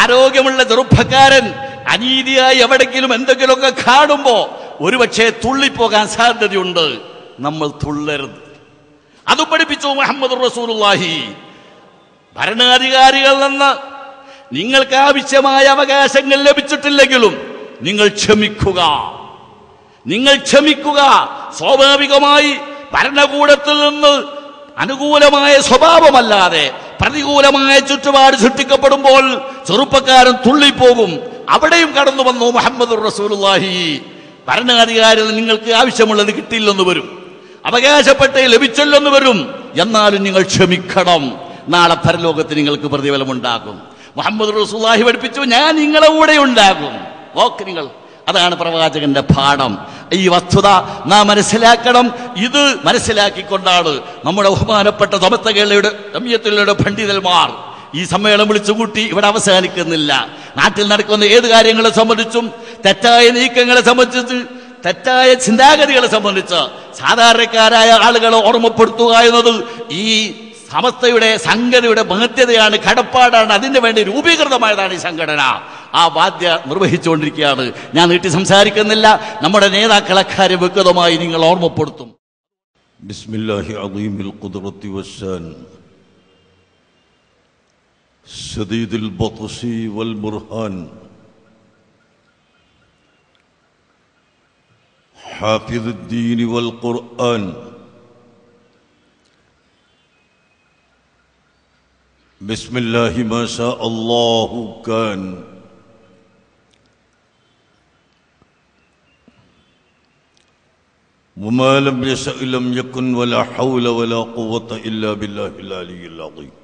ആരോഗ്യമുള്ള ചെറുപ്പക്കാരൻ അനീതിയായി എവിടെങ്കിലും എന്തെങ്കിലുമൊക്കെ കാണുമ്പോ ഒരുപക്ഷെ തുള്ളിപ്പോകാൻ സാധ്യതയുണ്ട്. നമ്മൾ തുള്ളരുത്. അത് പഠിപ്പിച്ചു മുഹമ്മദ് റസൂലുള്ളാഹി. ഭരണാധികാരികളിൽ നിന്ന് നിങ്ങൾക്ക് ആവശ്യമായ അവകാശങ്ങൾ ലഭിച്ചിട്ടില്ലെങ്കിലും നിങ്ങൾ ക്ഷമിക്കുക. സ്വാഭാവികമായി ഭരണകൂടത്തിൽ നിന്ന് അനുകൂലമായ സ്വഭാവമല്ലാതെ പ്രതികൂലമായ ചുറ്റുപാട് സൃഷ്ടിക്കപ്പെടുമ്പോൾ ചെറുപ്പക്കാരൻ തുള്ളിപ്പോകും. അവിടെയും കടന്നു വന്നു മുഹമ്മദ് റസൂലുള്ളാഹി. ഭരണാധികാരികൾ നിങ്ങൾക്ക് ആവശ്യമുള്ളത് കിട്ടില്ലെന്ന് വരും, അവകാശപ്പെട്ട ലഭിച്ചില്ലെന്ന് വരും. എന്നാലും നിങ്ങൾ ക്ഷമിക്കണം. നാളെ പരലോകത്ത് നിങ്ങൾക്ക് പ്രതിഫലമുണ്ടാകും. മുഹമ്മദ് റസൂലുള്ളാഹി പഠിപ്പിച്ചു, ഞാൻ നിങ്ങളെ കൂടെ ഉണ്ടാകും. ഓക്കെ, നിങ്ങൾ അതാണ് പ്രവാചകന്റെ പാഠം. ഈ വസ്തുത നാം മനസ്സിലാക്കണം. ഇത് മനസ്സിലാക്കിക്കൊണ്ടാണ് നമ്മുടെ ബഹുമാനപ്പെട്ട ജമിയത്തുലയുടെ പണ്ഡിതന്മാർ ഈ സമ്മേളനം വിളിച്ചുകൂട്ടി. ഇവിടെ അവസാനിക്കുന്നില്ല. നാട്ടിൽ നടക്കുന്ന ഏത് കാര്യങ്ങളെ സംബന്ധിച്ചും, തെറ്റായ നീക്കങ്ങളെ സംബന്ധിച്ച്, തെറ്റായ ചിന്താഗതികളെ സംബന്ധിച്ച് സാധാരണക്കാരായ ആളുകളെ ഓർമ്മപ്പെടുത്തുക എന്നത് ഈ സമസ്തയുടെ സംഘടനയുടെ ബാധ്യതയാണ്, കടപ്പാടാണ്. അതിനു വേണ്ടി രൂപീകൃതമായതാണ് ഈ സംഘടന. ആ ബാധ്യത നിർവഹിച്ചുകൊണ്ടിരിക്കുകയാണ്. ഞാൻ നീട്ടി സംസാരിക്കുന്നില്ല. നമ്മുടെ നേതാക്കൾ അക്കാര്യം വ്യക്തമായി നിങ്ങൾ ഓർമ്മപ്പെടുത്തും. ബിസ്മില്ലാഹി അദീമിൽ ഖുദ്റത്തി വശാൻ ശദീദിൽ ബത്ശി വൽ ബുർഹാൻ ഹാഫിദുദ് ദീൻ വൽ ഖുർആൻ ബിസ്മില്ലാഹി മാ ശാ അല്ലാഹു കാൻ وما لم يشأ لم يكن ولا حول ولا قوة إلا بالله العلي العظيم.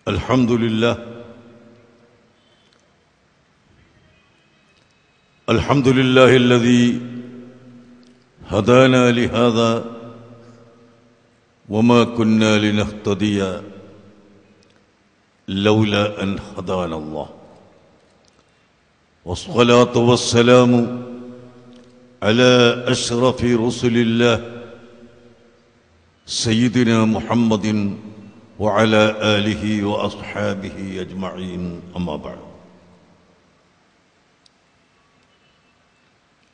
الحمد لله الحمد لله الذي هدانا لهذا وما كنا لنهتدي لولا أن هدانا الله. والصلاة والسلام على أشرف رسل الله سيدنا محمد وعلى آله وأصحابه أجمعين. أما بعد،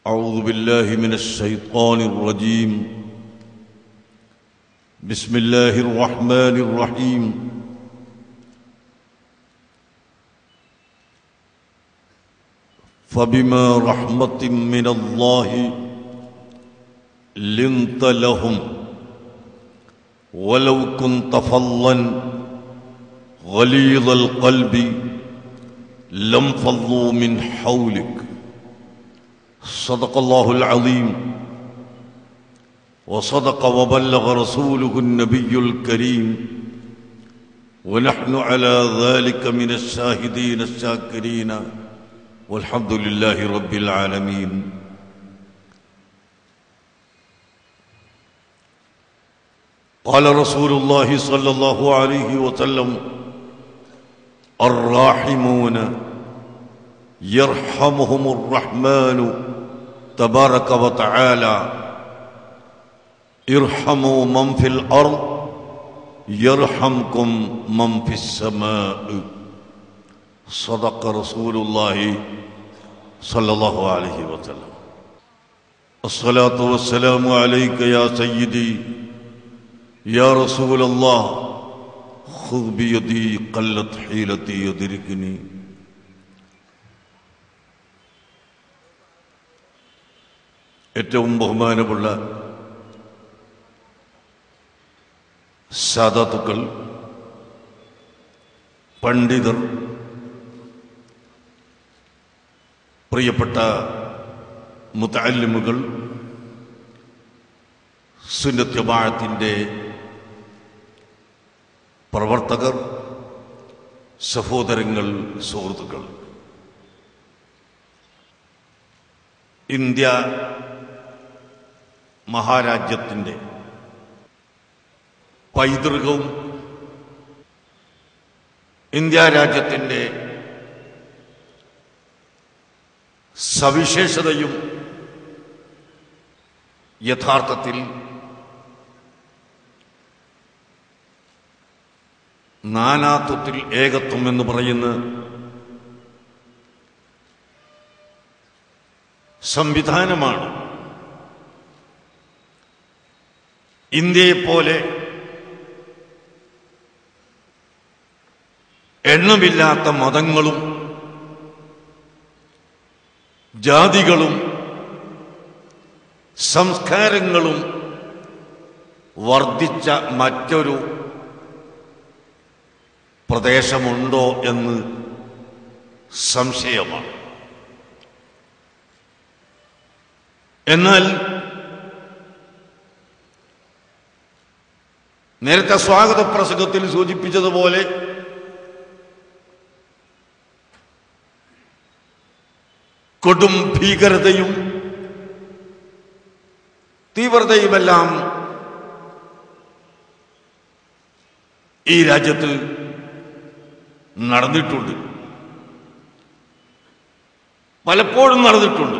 أعوذ بالله من الشيطان الرجيم. بسم الله الرحمن الرحيم. فبما رحمة من الله لنت لهم ولو كنت فظا غليظ القلب لانفضوا من حولك. صدق الله العظيم وصدق وبلغ رسوله النبي الكريم ونحن على ذلك من الشاهدين الشاكرين والحمد لله رب العالمين. قال رسول الله صلى الله عليه وسلم: الراحمون يرحمهم الرحمن تبارك وتعالى ارحموا من في الأرض يرحمكم من في السماء. صدق رسول الله صلى الله عليه وسلم. الصلاة والسلام عليك يا سيدي يا رسول الله خذ بيدي قلت حيلتي يدركني. ഏറ്റവും ബഹുമാനമുള്ള സാദാത്തുക്കൾ, പണ്ഡിതർ, പ്രിയപ്പെട്ട മുതഅല്ലിമുകൾ, സുന്നത്ത് ജമാഅത്തിന്റെ പ്രവർത്തകർ, സഹോദരങ്ങൾ, സുഹൃത്തുക്കൾ, ഇന്ത്യ മഹാരാജ്യത്തിൻ്റെ പൈതൃകവും ഇന്ത്യ രാജ്യത്തിൻ്റെ സവിശേഷതയും യഥാർത്ഥത്തിൽ നാനാത്വത്തിൽ ഏകത്വം എന്ന് പറയുന്ന സംവിധാനമാണ് ഇന്ത്യയെപ്പോലെ എണ്ണമില്ലാത്ത മതങ്ങളും ജാതികളും സംസ്കാരങ്ങളും വർദ്ധിച്ച മറ്റൊരു പ്രദേശമുണ്ടോ എന്ന് സംശയമാണ്. എന്നാൽ നേരത്തെ സ്വാഗത പ്രസംഗത്തിൽ സൂചിപ്പിച്ചതുപോലെ കൊടും ഭീകരതയും തീവ്രതയുമെല്ലാം ഈ രാജ്യത്ത് നടന്നിട്ടുണ്ട്, പലപ്പോഴും നടന്നിട്ടുണ്ട്.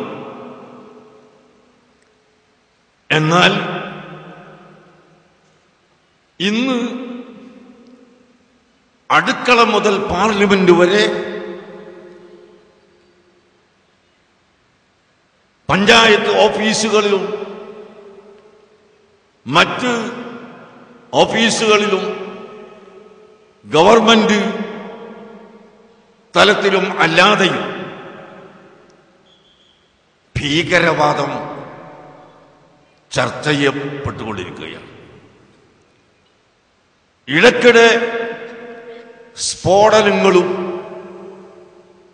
എന്നാൽ ഇന്ന് അടുക്കള മുതൽ പാർലമെന്റ് വരെ, പഞ്ചായത്ത് ഓഫീസുകളിലും മറ്റ് ഓഫീസുകളിലും ഗവൺമെന്റ് തലത്തിലും അല്ലാതെയും ഭീകരവാദം ചർച്ച ചെയ്യപ്പെട്ടുകൊണ്ടിരിക്കുകയാണ്. ഇടയ്ക്കിടെ സ്ഫോടനങ്ങളും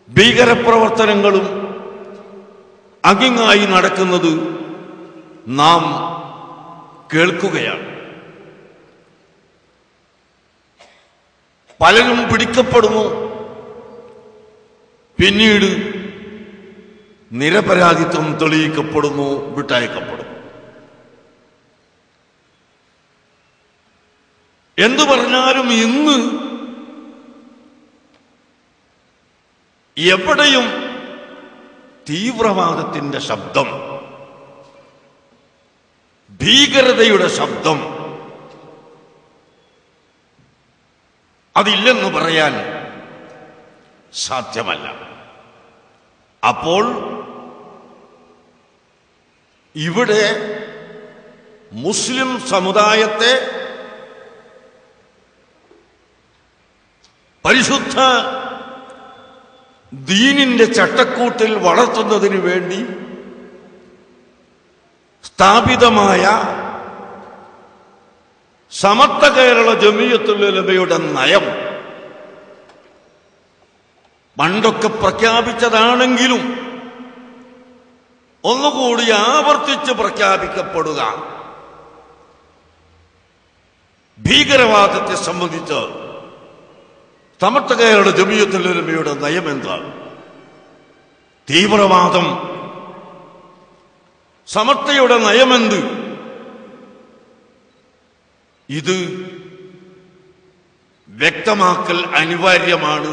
ഭീകരപ്രവർത്തനങ്ങളും അങ്ങിങ്ങായി നടക്കുന്നത് നാം കേൾക്കുകയാണ്. പലരും പിടിക്കപ്പെടുന്നു, പിന്നീട് നിരപരാധിത്വം തെളിയിക്കപ്പെടുന്നു, വിട്ടയക്കപ്പെടുന്നു. എന്തു പറഞ്ഞാലും ഇന്ന് എവിടെയും തീവ്രവാദത്തിന്റെ ശബ്ദം, ഭീകരതയുടെ ശബ്ദം അതില്ലെന്ന് പറയാൻ സാധ്യമല്ല. അപ്പോൾ ഇവിടെ മുസ്ലിം സമുദായത്തെ പരിശുദ്ധ ദീനിന്റെ ചട്ടക്കൂട്ടിൽ വളർത്തുന്നതിന് വേണ്ടി സ്ഥാപിതമായ സമത്വ കേരള ജമിയത്തുൽ ഉലമയുടെ നയം പണ്ടൊക്കെ പ്രഖ്യാപിച്ചതാണെങ്കിലും ഒന്നുകൂടി ആവർത്തിച്ച് പ്രഖ്യാപിക്കപ്പെടുക. ഭീകരവാദത്തെ സംബന്ധിച്ച് സമത്വ കേരള ജമിയത്തുൽ ഉലമയുടെ നയം എന്താണ്? തീവ്രവാദം സമത്വയുടെ നയമെന്ത്? ഇത് വ്യക്തമാക്കൽ അനിവാര്യമാണ്.